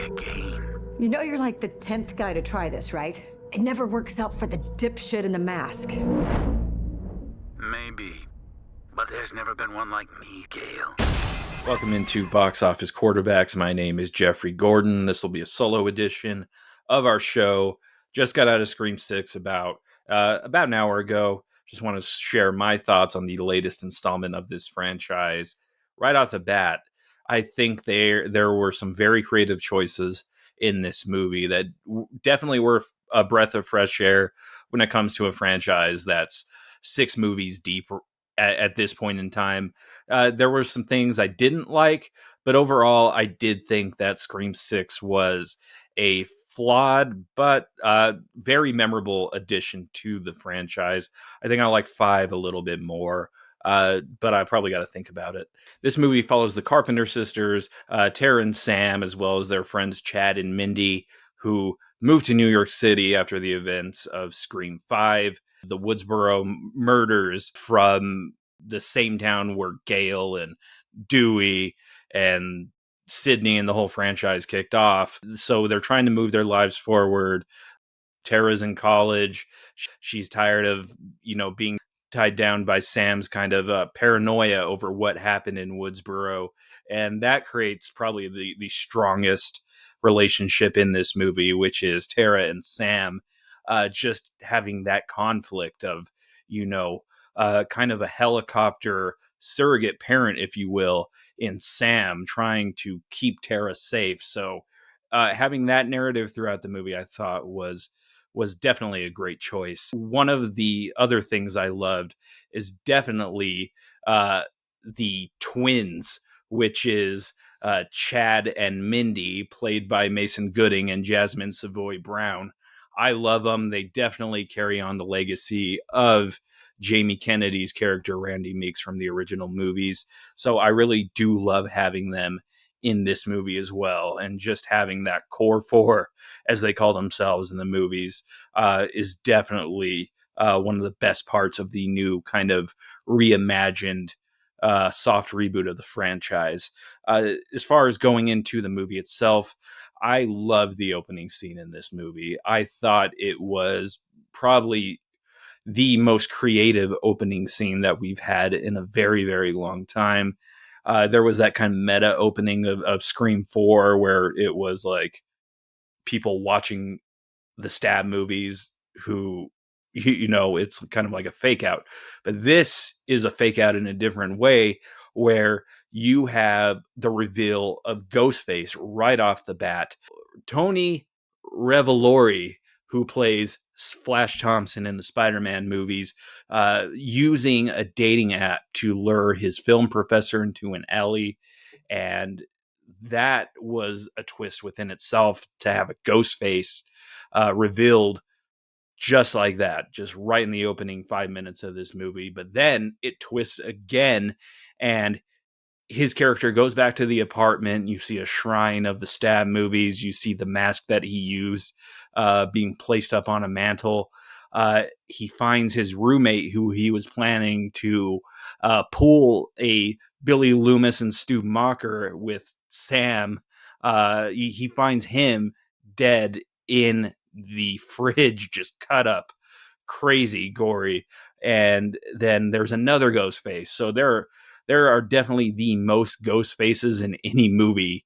again. You know you're like the 10th guy to try this, right? It never works out for the dipshit in the mask. Maybe. But there's never been one like me, Gale. Welcome into Box Office Quarterbacks. My name is Jeffrey Gordon. This will be a solo edition of our show. Just got out of Scream 6 about an hour ago. Just want to share my thoughts on the latest installment of this franchise. Right off the bat, I think there were some very creative choices in this movie that definitely were a breath of fresh air when it comes to a franchise that's 6 movies deep at this point in time. There were some things I didn't like, but overall, I did think that Scream 6 was a flawed but very memorable addition to the franchise. I think I like 5 a little bit more, but I probably got to think about it. This movie follows the Carpenter sisters, Tara and Sam, as well as their friends Chad and Mindy, who moved to New York City after the events of Scream 5. The Woodsboro murders from the same town where Gale and Dewey and Sydney and the whole franchise kicked off. So they're trying to move their lives forward. Tara's in college. She's tired of, being tied down by Sam's kind of paranoia over what happened in Woodsboro. And that creates probably the strongest relationship in this movie, which is Tara and Sam. Just having that conflict of, kind of a helicopter surrogate parent, if you will, in Sam trying to keep Tara safe. So having that narrative throughout the movie, I thought was definitely a great choice. One of the other things I loved is definitely the twins, which is Chad and Mindy, played by Mason Gooding and Jasmine Savoy Brown. I love them. They definitely carry on the legacy of Jamie Kennedy's character, Randy Meeks, from the original movies. So I really do love having them in this movie as well. And just having that core four, as they call themselves in the movies, is definitely one of the best parts of the new kind of reimagined soft reboot of the franchise. As far as going into the movie itself, I love the opening scene in this movie. I thought it was probably the most creative opening scene that we've had in a very, very long time. There was that kind of meta opening of Scream 4 where it was like people watching the Stab movies who, it's kind of like a fake out. But this is a fake out in a different way, where you have the reveal of Ghostface right off the bat. Tony Revolori, who plays Flash Thompson in the Spider-Man movies, using a dating app to lure his film professor into an alley. And that was a twist within itself, to have a Ghostface revealed just like that, just right in the opening 5 minutes of this movie. But then it twists again, and his character goes back to the apartment. You see a shrine of the Stab movies. You see the mask that he used being placed up on a mantle. He finds his roommate, who he was planning to pull a Billy Loomis and Stu Macher with Sam. He finds him dead in the fridge, just cut up, crazy gory. And then there's another ghost face. So there are definitely the most ghost faces in any movie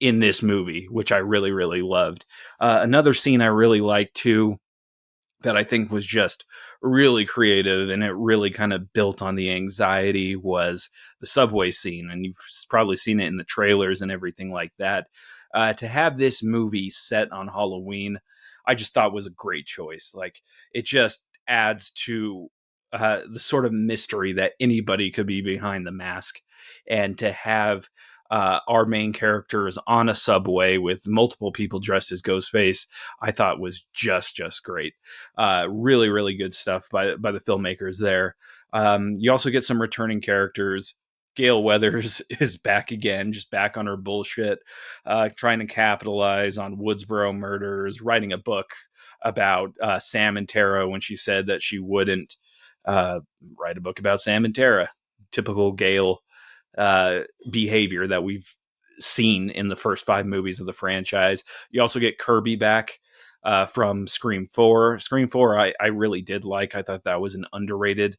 in this movie, which I really, really loved. Another scene I really liked too, that I think was just really creative, and it really kind of built on the anxiety, was the subway scene. And you've probably seen it in the trailers and everything like that. To have this movie set on Halloween, I just thought was a great choice. Like, it just adds to the sort of mystery that anybody could be behind the mask. And to have our main characters on a subway with multiple people dressed as Ghostface, I thought was just great. Really, really good stuff by the filmmakers there. You also get some returning characters. Gale Weathers is back again, just back on her bullshit, trying to capitalize on Woodsboro murders, writing a book about Sam and Tara when she said that she wouldn't write a book about Sam and Tara. Typical Gale behavior that we've seen in the first 5 movies of the franchise. You also get Kirby back from Scream 4. Scream 4, I really did like. I thought that was an underrated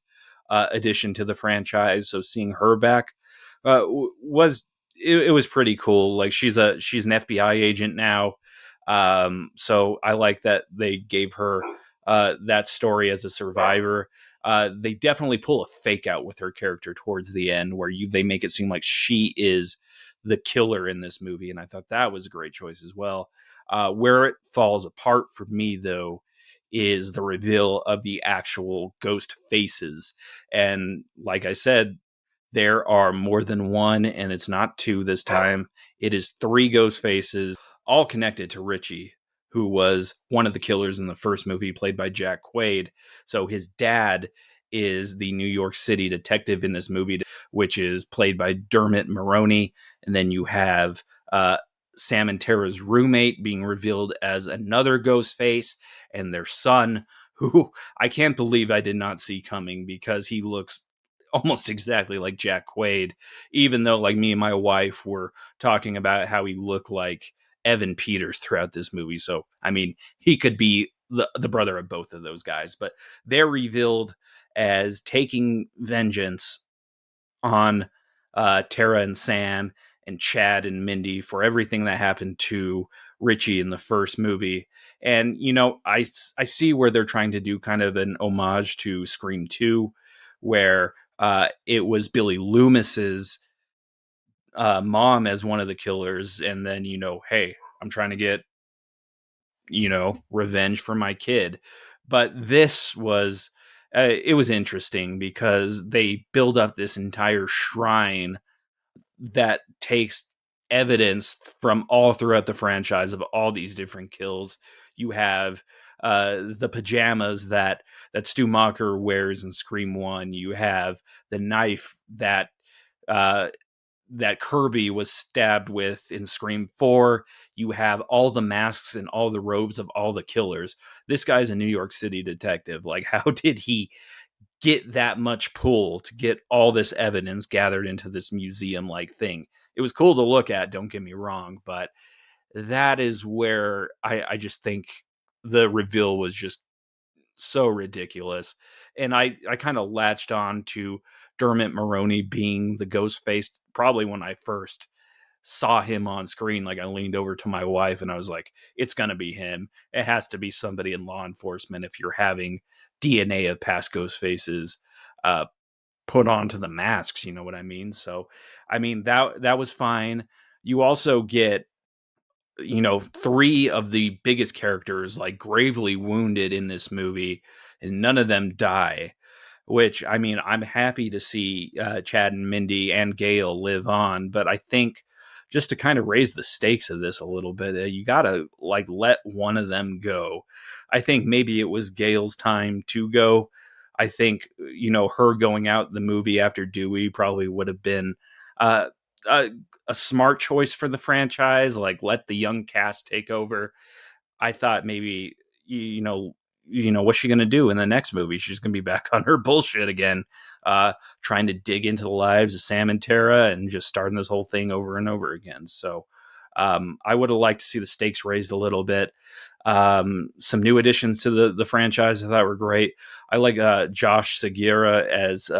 addition to the franchise. So seeing her back was it was pretty cool. Like she's an FBI agent now. So I like that they gave her that story as a survivor. They definitely pull a fake out with her character towards the end, where they make it seem like she is the killer in this movie, and I thought that was a great choice as well. Where it falls apart for me, though, is the reveal of the actual ghost faces. And like I said, there are more than one, and it's not two this time. It is 3 ghost faces, all connected to Richie, who was one of the killers in the first movie, played by Jack Quaid. So his dad is the New York City detective in this movie, which is played by Dermot Mulroney. And then you have Sam and Tara's roommate being revealed as another ghost face, and their son, who I can't believe I did not see coming, because he looks almost exactly like Jack Quaid, even though like me and my wife were talking about how he looked like Evan Peters throughout this movie. So, I mean, he could be the brother of both of those guys, but they're revealed as taking vengeance on Tara and Sam and Chad and Mindy for everything that happened to Richie in the first movie. And, you know, I see where they're trying to do kind of an homage to Scream 2, where it was Billy Loomis's mom as one of the killers. And then, you know, hey, I'm trying to get, you know, revenge for my kid. But this was, it was interesting because they build up this entire shrine that takes evidence from all throughout the franchise of all these different kills. You have the pajamas that Stu Macher wears in Scream 1. You have the knife that that Kirby was stabbed with in Scream 4. You have all the masks and all the robes of all the killers. This guy's a New York City detective. Like, how did he get that much pull to get all this evidence gathered into this museum like thing? It was cool to look at, don't get me wrong, but that is where I just think the reveal was just so ridiculous. And I kind of latched on to Dermot Mulroney being the ghost face probably when I first saw him on screen. Like, I leaned over to my wife and I was like, it's gonna be him. It has to be somebody in law enforcement if you're having DNA of past ghost faces uh put onto the masks, you know what I mean? So I mean, that was fine. You also get, you know, 3 of the biggest characters like gravely wounded in this movie, and none of them die. Which, I mean, I'm happy to see Chad and Mindy and Gail live on, but I think just to kind of raise the stakes of this a little bit, you gotta like let one of them go. I think maybe it was Gail's time to go. I think, you know, her going out the movie after Dewey probably would have been uh, a, a smart choice for the franchise. Like, let the young cast take over. I thought maybe, you know, what's she gonna do in the next movie? She's gonna be back on her bullshit again, trying to dig into the lives of Sam and Tara and just starting this whole thing over and over again. So I would have liked to see the stakes raised a little bit. Some new additions to the franchise I thought were great. I like Josh Segura as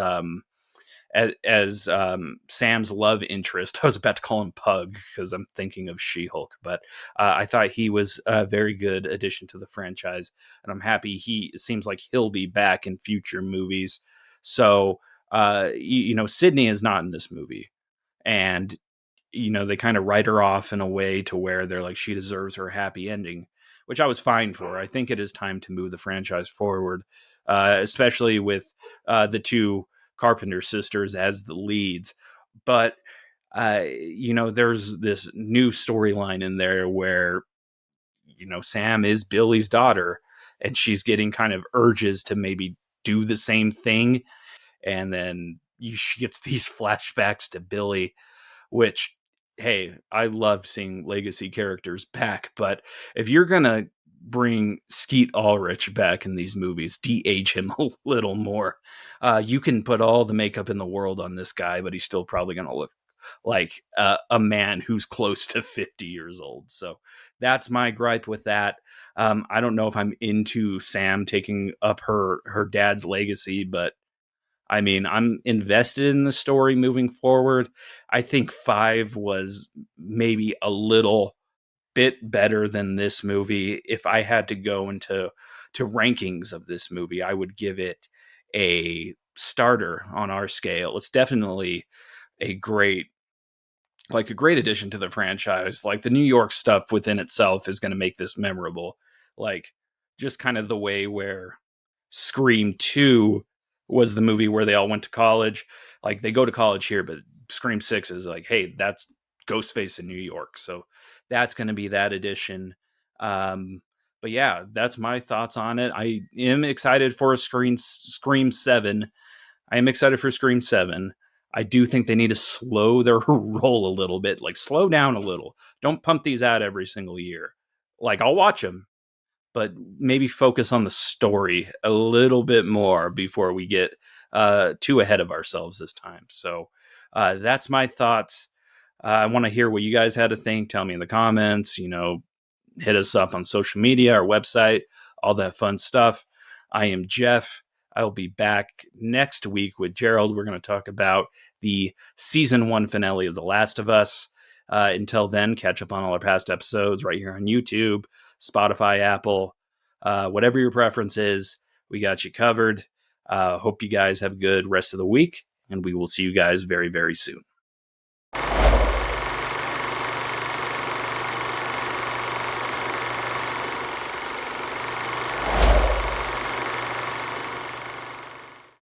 Sam's love interest. I was about to call him Pug because I'm thinking of She-Hulk, but I thought he was a very good addition to the franchise, and I'm happy it seems like he'll be back in future movies. So, you know, Sydney is not in this movie, and you know, they kind of write her off in a way to where they're like, she deserves her happy ending, which I was fine for. I think it is time to move the franchise forward, especially with the 2 Carpenter sisters as the leads. But, you know, there's this new storyline in there where, you know, Sam is Billy's daughter and she's getting kind of urges to maybe do the same thing. And then she gets these flashbacks to Billy, which, hey, I love seeing legacy characters back, but if you're gonna bring Skeet Ulrich back in these movies, de-age him a little more. You can put all the makeup in the world on this guy, but he's still probably gonna look like a man who's close to 50 years old. So that's my gripe with that. I don't know if I'm into Sam taking up her dad's legacy, but I mean, I'm invested in the story moving forward. I think 5 was maybe a little bit better than this movie. If I had to go into rankings of this movie, I would give it a starter on our scale. It's definitely a great addition to the franchise. Like the New York stuff within itself is going to make this memorable. Like just kind of the way where Scream 2 was the movie where they all went to college. Like they go to college here, but Scream 6 is like, hey, that's Ghostface in New York. So that's going to be that edition. But yeah, that's my thoughts on it. I am excited for Scream 7. I am excited for Scream 7. I do think they need to slow their roll a little bit, like slow down a little. Don't pump these out every single year. Like I'll watch them, but maybe focus on the story a little bit more before we get too ahead of ourselves this time. So that's my thoughts. I want to hear what you guys had to think. Tell me in the comments, hit us up on social media, our website, all that fun stuff. I am Jeff. I will be back next week with Gerald. We're going to talk about the season 1 finale of The Last of Us. Until then, catch up on all our past episodes right here on YouTube, Spotify, Apple, whatever your preference is. We got you covered. Hope you guys have a good rest of the week, and we will see you guys very, very soon.